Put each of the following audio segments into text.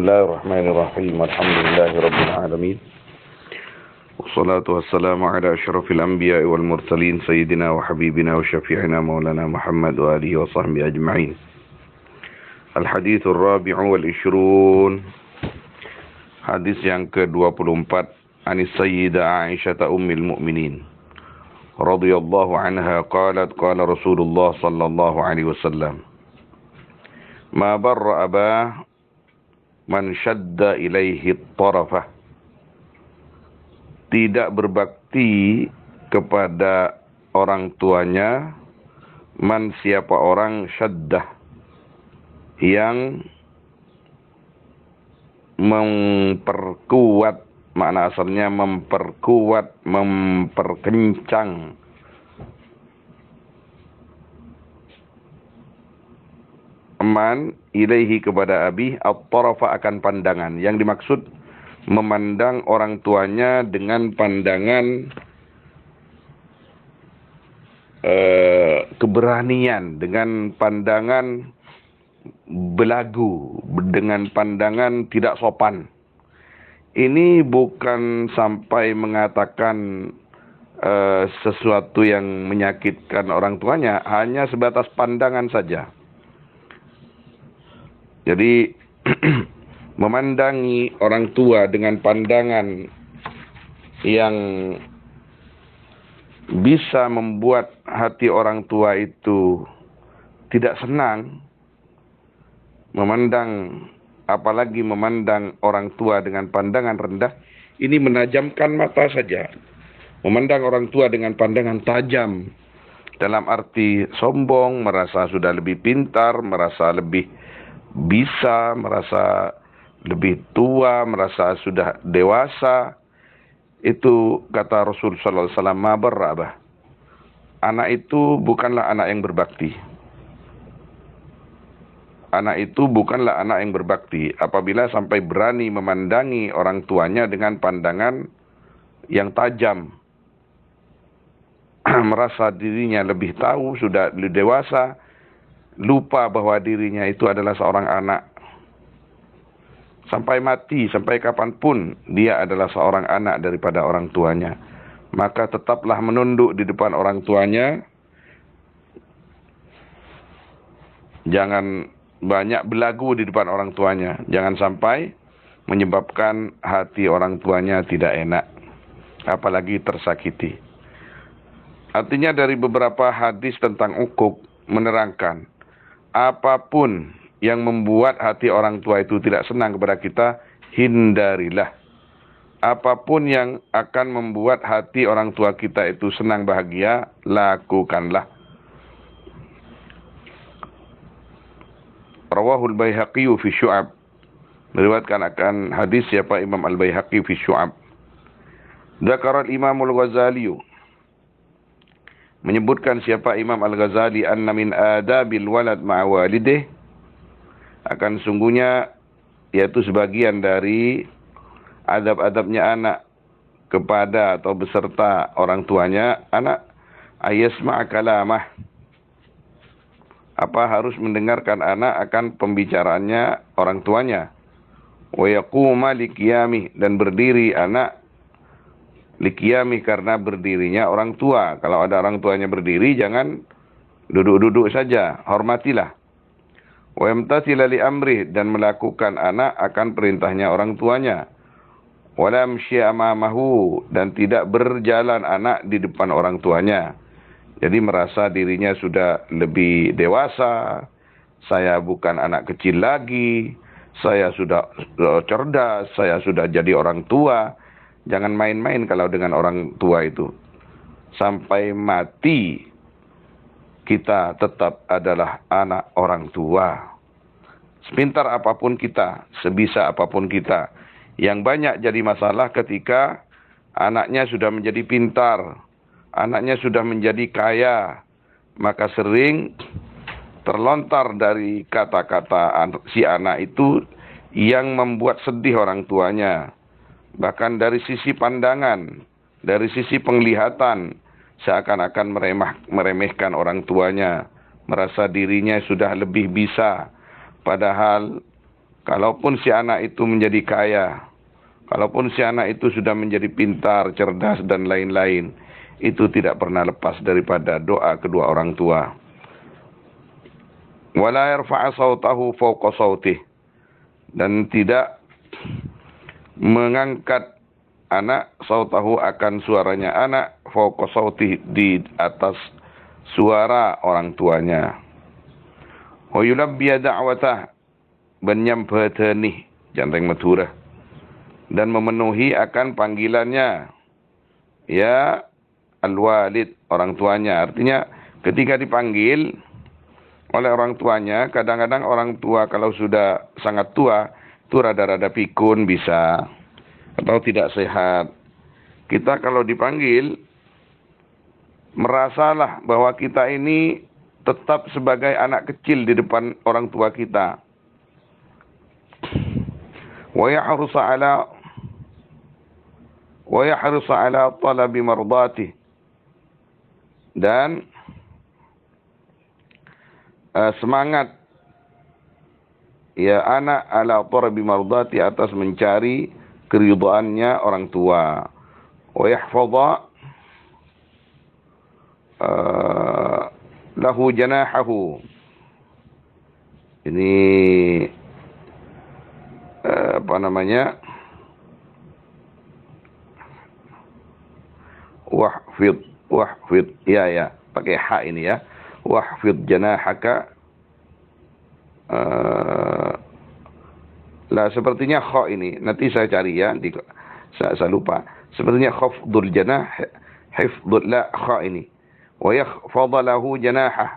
Bismillahirrahmanirrahim. Alhamdulillahirabbil alamin. Wassalatu wassalamu ala asyrafil anbiya'i wal mursalin sayyidina wa habibina wa syafi'ina maulana Muhammad wa alihi wa sahbihi ajma'in. Al-hadithur rabi'u wal ishrun. Hadis yang ke-24 Anis Sayyidah Aisyah ummil mu'minin radhiyallahu anha qalat qala Rasulullah sallallahu alaihi wasallam ma barra abah man syadda ilaihi tarafah. Tidak berbakti kepada orang tuanya man siapa orang syaddah yang memperkuat, makna asalnya memperkuat, memperkencang man ilaihi kepada abi at-tarafa akan pandangan. Yang dimaksud memandang orang tuanya dengan pandangan keberanian, dengan pandangan belagu, dengan pandangan tidak sopan. Ini bukan sampai mengatakan sesuatu yang menyakitkan orang tuanya, hanya sebatas pandangan saja. Jadi memandangi orang tua dengan pandangan yang bisa membuat hati orang tua itu tidak senang, apalagi memandang orang tua dengan pandangan rendah, ini menajamkan mata saja. Memandang orang tua dengan pandangan tajam, dalam arti sombong, merasa sudah lebih pintar, merasa lebih bisa, merasa lebih tua, merasa sudah dewasa. Itu kata Rasul sallallahu alaihi wasallam, ma barra. Anak itu bukanlah anak yang berbakti. Anak itu bukanlah anak yang berbakti apabila sampai berani memandangi orang tuanya dengan pandangan yang tajam. Merasa dirinya lebih tahu, sudah lebih dewasa, lupa bahwa dirinya itu adalah seorang anak. Sampai mati, sampai kapanpun dia adalah seorang anak daripada orang tuanya. Maka tetaplah menunduk di depan orang tuanya. Jangan banyak belagu di depan orang tuanya. Jangan sampai menyebabkan hati orang tuanya tidak enak, apalagi tersakiti. Artinya dari beberapa hadis tentang ukuk menerangkan, apapun yang membuat hati orang tua itu tidak senang kepada kita, hindarilah. Apapun yang akan membuat hati orang tua kita itu senang bahagia, lakukanlah. Rawahul Baihaqi fi Syu'ab. Meriwayatkan akan hadis siapa Imam Al-Baihaqi fi Syu'ab. Dzakara Imam Al-Ghazali. Menyebutkan siapa Imam Al-Ghazali, anna min adabil walad ma'a walidih, akan sungguhnya yaitu sebagian dari adab-adabnya anak kepada atau beserta orang tuanya, anak ayasma' kalamah, harus mendengarkan anak akan pembicaraannya orang tuanya, wa yaquma liqiyamih, dan berdiri anak liqiyamih karena berdirinya orang tua. Kalau ada orang tuanya berdiri, jangan duduk-duduk saja, hormatilah. Wa yamtathila li amrih, dan melakukan anak akan perintahnya orang tuanya. Wa lam syi'a amamahu, dan tidak berjalan anak di depan orang tuanya. Jadi merasa dirinya sudah lebih dewasa, saya bukan anak kecil lagi, saya sudah cerdas, saya sudah jadi orang tua. Jangan main-main kalau dengan orang tua itu. Sampai mati kita tetap adalah anak orang tua. Sepintar apapun kita, sebisa apapun kita. Yang banyak jadi masalah ketika anaknya sudah menjadi pintar, anaknya sudah menjadi kaya, maka sering terlontar dari kata-kata si anak itu yang membuat sedih orang tuanya. Bahkan dari sisi pandangan, dari sisi penglihatan, seakan-akan meremehkan orang tuanya, merasa dirinya sudah lebih bisa, padahal Kalaupun si anak itu menjadi kaya, kalaupun si anak itu sudah menjadi pintar, cerdas, dan lain-lain, itu tidak pernah lepas daripada doa kedua orang tua. Wala yarfa'a sautahu fawqa sautih, dan tidak mengangkat anak sautahu akan suaranya anak fawqa sautih, di atas suara orang tuanya. Wa yulabbiya da'watah, menyampaikan janteng Madura, dan memenuhi akan panggilannya, ya al-walid, orang tuanya. Artinya ketika dipanggil oleh orang tuanya, kadang-kadang orang tua kalau sudah sangat tua, itu rada-rada pikun bisa, atau tidak sehat. Kita kalau dipanggil, merasalah bahwa kita ini tetap sebagai anak kecil di depan orang tua kita. Wa yahrusa ala talabi mardati, dan semangat ya anak ala talabi mardati, atas mencari keridhaannya orang tua. Wa yahfadha lahu janahahu, ini apa namanya, wahfid ya pakai ha ini ya, wahfid janahaka, lah sepertinya kha ini nanti saya cari ya, saya lupa, sepertinya khafdul janah, hifdul, la kha ini, wa yakhfadha lahu janahah,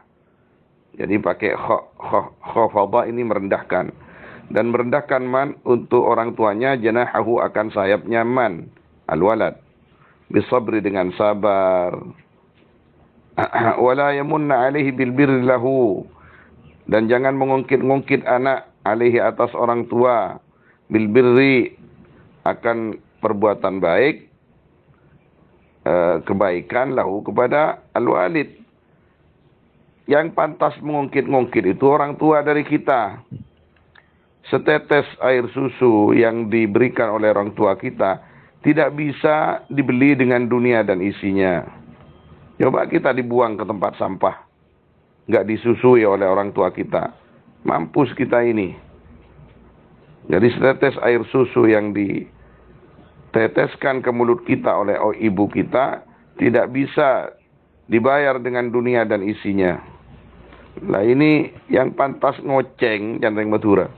jadi pakai khafadha ini merendahkan, dan merendahkan man untuk orang tuanya, janahahu akan sayapnya man, al-walad, bisabri, dengan sabar. Wala yamunna alaihi bil birri lahu, dan jangan mengungkit-ungkit anak alaihi, atas orang tua, bil birri, akan perbuatan baik, kebaikan, lahu, kepada al-walid. Yang pantas mengungkit-ungkit itu orang tua dari kita. Setetes air susu yang diberikan oleh orang tua kita tidak bisa dibeli dengan dunia dan isinya. Coba kita dibuang ke tempat sampah, nggak disusui oleh orang tua kita, mampus kita ini. Jadi setetes air susu yang diteteskan ke mulut kita oleh ibu kita tidak bisa dibayar dengan dunia dan isinya. Nah ini yang pantas ngoceng, janteng Madura.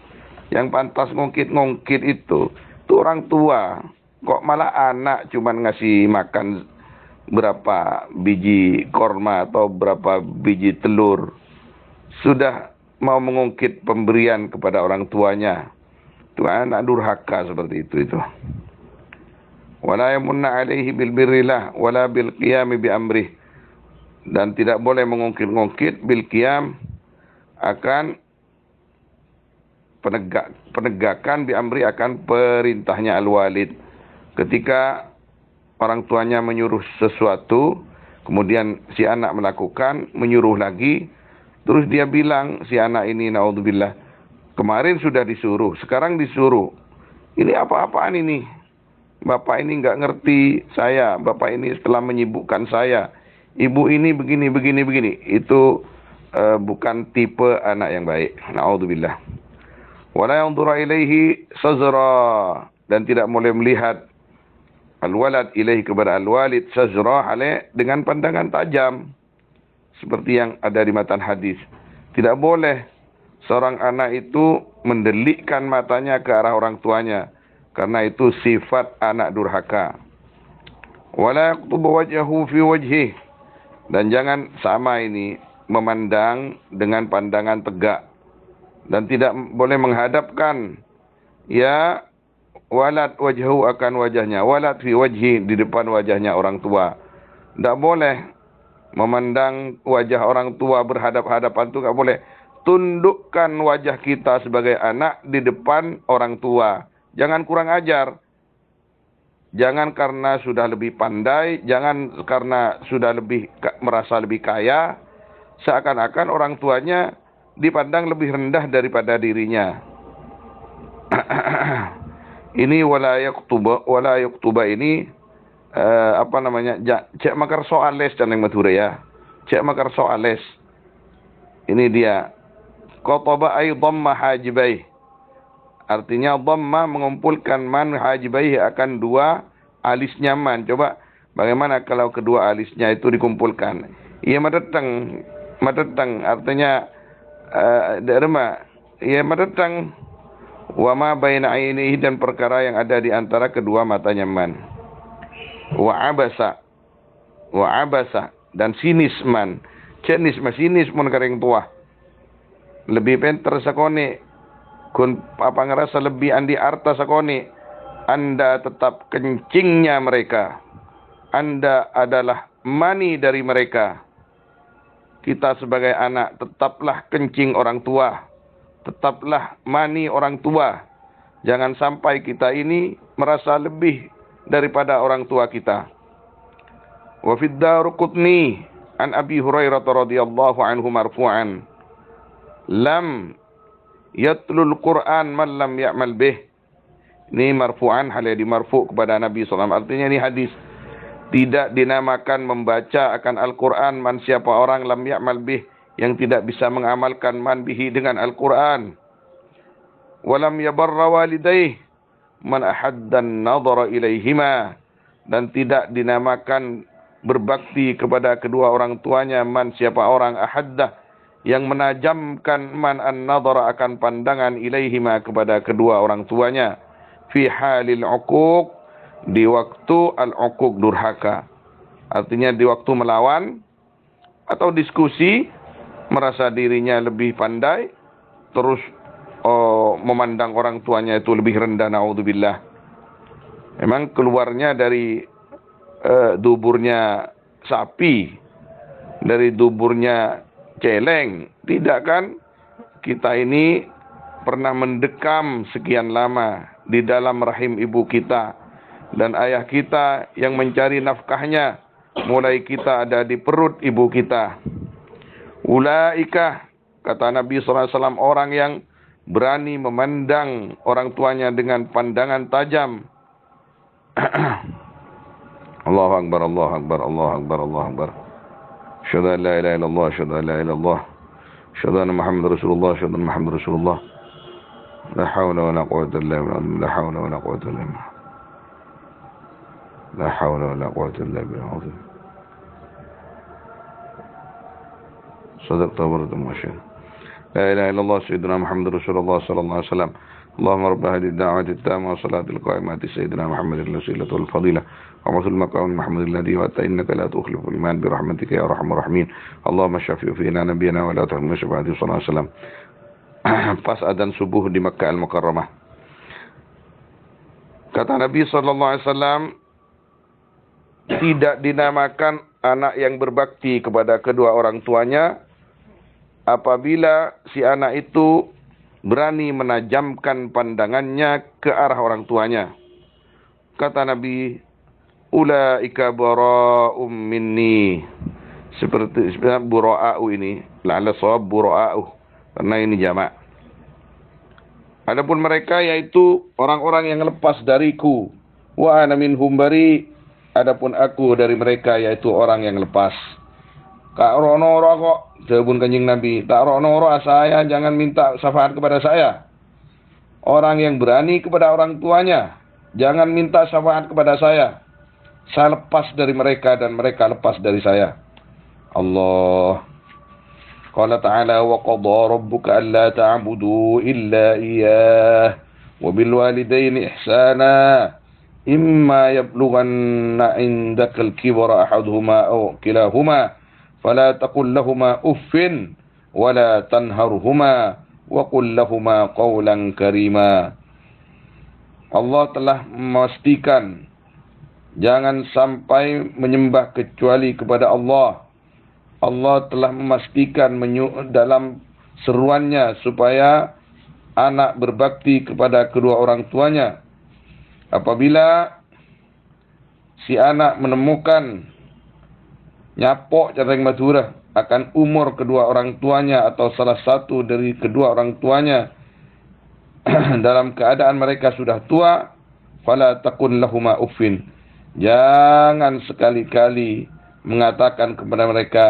Yang pantas ngungkit-ngungkit itu orang tua. Kok malah anak cuman ngasih makan berapa biji korma atau berapa biji telur, sudah mau mengungkit pemberian kepada orang tuanya. Itu anak durhaka seperti itu. Wala yamunna alaihi bil birrillah wala bil qiyam bi amrih, dan tidak boleh mengungkit-ungkit bil qiyam, akan penegakan bi amri, akan perintahnya al-walid. Ketika orang tuanya menyuruh sesuatu, kemudian si anak melakukan, menyuruh lagi, terus dia bilang, si anak ini, naudzubillah, kemarin sudah disuruh, sekarang disuruh. Ini apa-apaan ini? Bapak ini nggak ngerti saya, bapak ini telah menyibukkan saya, ibu ini begini. Itu bukan tipe anak yang baik. Naudzubillah. Wala yanzura ilaihi sazra, dan tidak boleh melihat al-walad ilaihi, kepada al-walid, sazra, dengan pandangan tajam, seperti yang ada di matan hadis. Tidak boleh seorang anak itu mendelikkan matanya ke arah orang tuanya, karena itu sifat anak durhaka. Wala yaqtubu wajhahu fi wajhih, dan jangan sama ini memandang dengan pandangan tegak, dan tidak boleh menghadapkan ya walad wajhu, akan wajahnya, walad fi wajhi, di depan wajahnya orang tua. Tidak boleh memandang wajah orang tua berhadap-hadapan, itu tidak boleh. Tundukkan wajah kita sebagai anak di depan orang tua. Jangan kurang ajar. Jangan karena sudah lebih pandai, jangan karena sudah merasa lebih kaya, seakan-akan orang tuanya dipandang lebih rendah daripada dirinya. Ini wala yaktuba ini apa namanya? Cek makar soales dan yang Madura ya. Cek makar soales. Ini dia. Qataba ay dhamma hajibai. Artinya dhamma mengumpulkan man hajibai akan dua alisnya man. Coba bagaimana kalau kedua alisnya itu dikumpulkan? Iya madetang artinya derma. Iya madetang wa ma baina ainihi dan perkara yang ada di antara kedua matanya man. Wa abasa dan sinis man. Cenis masinis mun karing tua. Lebih penter sakone kun apa ngerasa lebih andi arta sakone Anda tetap kencingnya mereka. Anda adalah mani dari mereka. Kita sebagai anak tetaplah kencing orang tua. Tetaplah mani orang tua. Jangan sampai kita ini merasa lebih daripada orang tua kita. Wa fid Daruqutni an Abi Hurairah radhiyallahu anhu marfu'an. Lam yatlul Quran man lam ya'mal bih. Ini marfu'an, hal yang dimarfu' kepada Nabi SAW. Artinya ini hadis. Tidak dinamakan membaca akan Al-Quran man siapa orang lam ya'mal bih, yang tidak bisa mengamalkan man bihi dengan Al-Quran. Walam yabarra walidaih man ahaddan nadhara ilaihima, dan tidak dinamakan berbakti kepada kedua orang tuanya man siapa orang ahaddah, yang menajamkan man an-nadhara akan pandangan ilaihima kepada kedua orang tuanya, fi halil uquq, di waktu al-uquq durhaka. Artinya di waktu melawan atau diskusi, merasa dirinya lebih pandai, terus memandang orang tuanya itu lebih rendah, naudzubillah. Memang keluarnya dari duburnya sapi, dari duburnya celeng, tidak kan? Kita ini pernah mendekam sekian lama di dalam rahim ibu kita, dan ayah kita yang mencari nafkahnya mulai kita ada di perut ibu kita. Ulaika, kata Nabi SAW, orang yang berani memandang orang tuanya dengan pandangan tajam. Allahu Akbar, Allahu Akbar, Allahu Akbar, Allahu Akbar. Asyhadu an la ilaha illallah, asyhadu an la ilaha illallah, asyhadu anna Muhammadar Rasulullah, asyhadu anna Muhammadar Rasulullah. La haula wa la quwwata illa billah, la haula wa la quwwata illa billah. La haula wa la quwwata illa billah. صدقت وبرد المشهد. لا إله إلا الله سيدنا محمد رسول الله صلى الله عليه وسلم. اللهم رب هذه الدعوة التامة والصلاة القائمة سيدنا محمد الوسيلة والفضيلة ومثل المقام محمد الذي وأتى إنك لا تخلف الإيمان برحمتك يا أرحم الراحمين. اللهم شفع فينا نبينا ولا تحرمنا شفاعته صلى الله عليه وسلم. Pas adzan subuh di Makkah Al-Mukarramah. Kata Nabi SAW, tidak dinamakan anak yang berbakti kepada kedua orang tuanya apabila si anak itu berani menajamkan pandangannya ke arah orang tuanya. Kata Nabi, ulaika bara'um minni. Seperti bura'a'u ini, la'ala sawab bura'a'u, karena ini jamak. Adapun mereka yaitu orang-orang yang lepas dariku. Wa ana minhum bari. Adapun aku dari mereka yaitu orang yang lepas. Kak rono kok, jawabun Kanjeng Nabi. Tak rono saya, jangan minta syafaat kepada saya. Orang yang berani kepada orang tuanya, jangan minta syafaat kepada saya. Saya lepas dari mereka dan mereka lepas dari saya. Allah. Qala ta'ala wa qadha rabbuka alla ta'budu illa iyyah wa bil walidayni ihsana imma yablughanna 'indaka al-kibara ahaduhuma aw kilahuma fala taqul lahumā uffin wa la tanharhumā wa qul lahumā qawlan karīmā. Allah telah memastikan jangan sampai menyembah kecuali kepada Allah. Allah telah memastikan dalam seruannya supaya anak berbakti kepada kedua orang tuanya. Apabila si anak menemukan nyapok careng Madura akan umur kedua orang tuanya atau salah satu dari kedua orang tuanya, dalam keadaan mereka sudah tua, fala takun lahuma uffin. Jangan sekali-kali mengatakan kepada mereka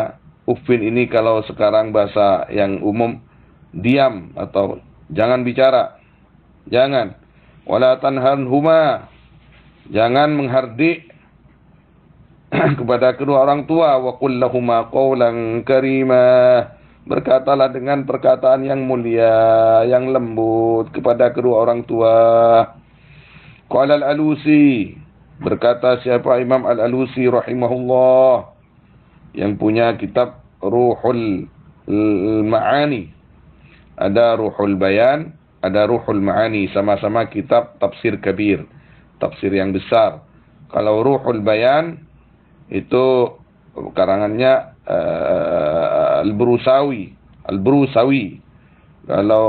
uffin. Ini kalau sekarang bahasa yang umum, diam atau jangan bicara. Jangan. Wala tanharhuma. Jangan menghardik kepada kedua orang tua. Wa qul lahuma qawlan karima. Berkatalah dengan perkataan yang mulia, yang lembut kepada kedua orang tua. Qala al-Alusi, berkata siapa Imam al-Alusi rahimahullah, yang punya kitab Ruhul Ma'ani. Ada Ruhul Bayan, ada Ruhul Ma'ani, sama-sama kitab tafsir kabir, tafsir yang besar. Kalau Ruhul Bayan itu karangannya Al-Brusawi. Kalau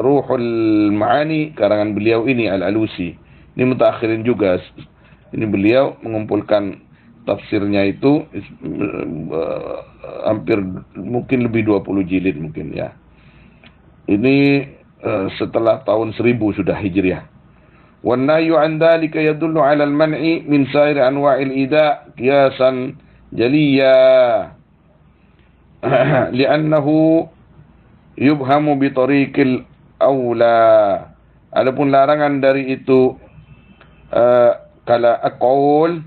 Ruhul Ma'ani karangan beliau ini Al-Alusi. Ini mutakhirin juga. Ini beliau mengumpulkan tafsirnya itu hampir mungkin lebih 20 jilid mungkin ya. Ini setelah tahun 1000 sudah Hijriah. Wan nahyu an dzalika yadullu 'ala al-man'i min sa'ir anwa'il ida' qiyasan jaliyya. Li'annahu yubhamu bi tariqil aula. Adapun larangan dari itu kala qaul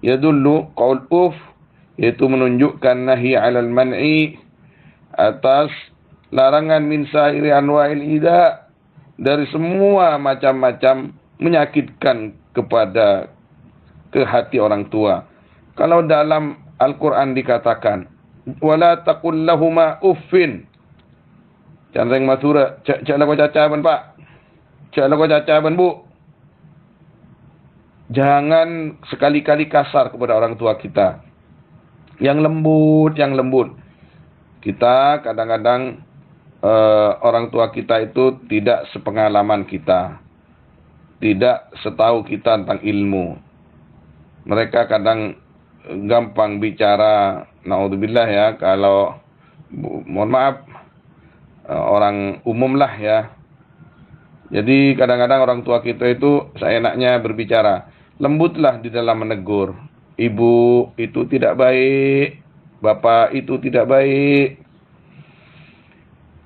yadullu qaul uf, yaitu menunjukkan nahi 'alal man'i, atas larangan min sa'iri anwa'il ida, dari semua macam-macam menyakitkan kepada ke hati orang tua. Kalau dalam Al-Quran dikatakan wala taqul lahuma uffin. Canreng Masura, cak lagu cacaban Pak. Cak lagu cacaban Bu. Jangan sekali-kali kasar kepada orang tua kita. Yang lembut, yang lembut. Kita kadang-kadang orang tua kita itu tidak sepengalaman kita. Tidak setahu kita tentang ilmu. Mereka kadang gampang bicara, naudzubillah ya, kalau mohon maaf orang umum lah ya. Jadi kadang-kadang orang tua kita itu seenaknya berbicara. Lembutlah di dalam menegur. Ibu itu tidak baik, bapak itu tidak baik.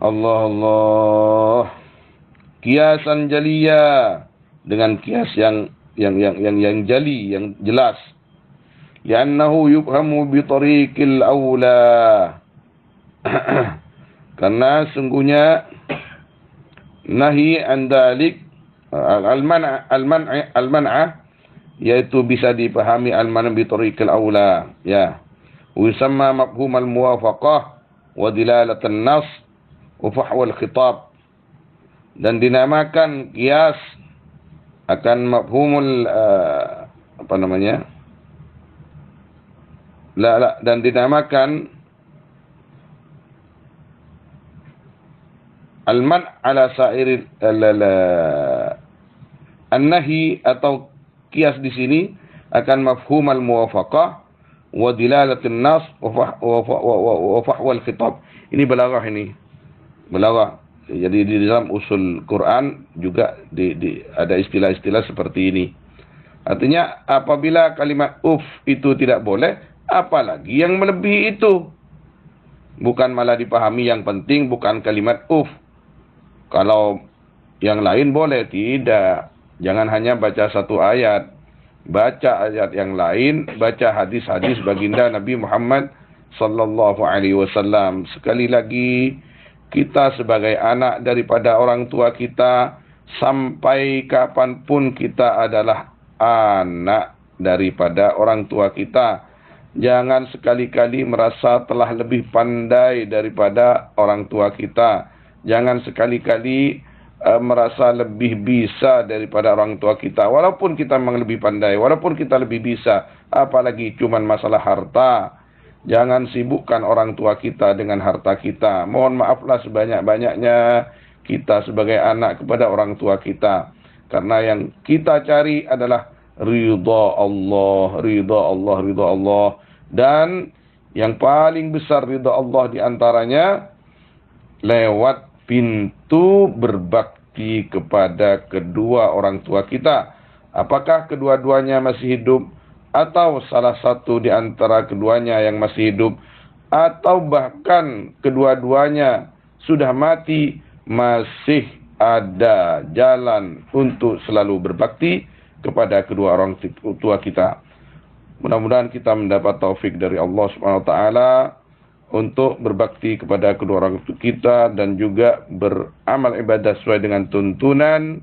Allah. Kiasan jaliyah, dengan kias yang jali, yang jelas. Li'annahu yubhamu bi tariqil aula. Karena sungguhnya nahi an dalik al-man'a, yaitu bisa dipahami al-man'a bi tariqil aula ya. Usamma mafhum al-muwafaqah wa dilalat an-nas wa fahwa al-khitab, dan dinamakan qiyas akan mafhumul dan dinamakan al-man' ala sa'iril an-nahi, atau qiyas di sini akan mafhum al-muwafaqah wa dilalatin nas wa fahwa al-khitab. Ini balaghah, ini balaghah. Jadi di dalam usul Quran juga ada istilah-istilah seperti ini. Artinya apabila kalimat uf itu tidak boleh, apalagi yang melebihi itu. Bukan malah dipahami yang penting bukan kalimat uf. Kalau yang lain boleh, tidak. Jangan hanya baca satu ayat. Baca ayat yang lain, baca hadis-hadis baginda Nabi Muhammad sallallahu alaihi wasallam. Sekali lagi, kita sebagai anak daripada orang tua kita, sampai kapanpun kita adalah anak daripada orang tua kita. Jangan sekali-kali merasa telah lebih pandai daripada orang tua kita. Jangan sekali-kali merasa lebih bisa daripada orang tua kita. Walaupun kita memang lebih pandai, walaupun kita lebih bisa, apalagi cuma masalah harta. Jangan sibukkan orang tua kita dengan harta kita. Mohon maaflah sebanyak-banyaknya kita sebagai anak kepada orang tua kita. Karena yang kita cari adalah ridha Allah, ridha Allah, ridha Allah. Dan yang paling besar ridha Allah diantaranya lewat pintu berbakti berbakti kepada kedua orang tua kita. Apakah kedua-duanya masih hidup, atau salah satu di antara keduanya yang masih hidup, atau bahkan kedua-duanya sudah mati, masih ada jalan untuk selalu berbakti kepada kedua orang tua kita. Mudah-mudahan kita mendapat taufik dari Allah Subhanahu wa taala untuk berbakti kepada kedua orang tua kita dan juga beramal ibadah sesuai dengan tuntunan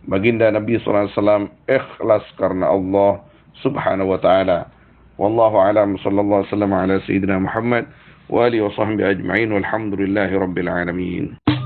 baginda Nabi sallallahu alaihi wasallam, ikhlas karena Allah Subhanahu wa taala. Wallahu a'lam, sallallahu alaihi wasallam ala sayyidina Muhammad wa alihi wa sahbihi ajma'in, walhamdulillahi rabbil alamin.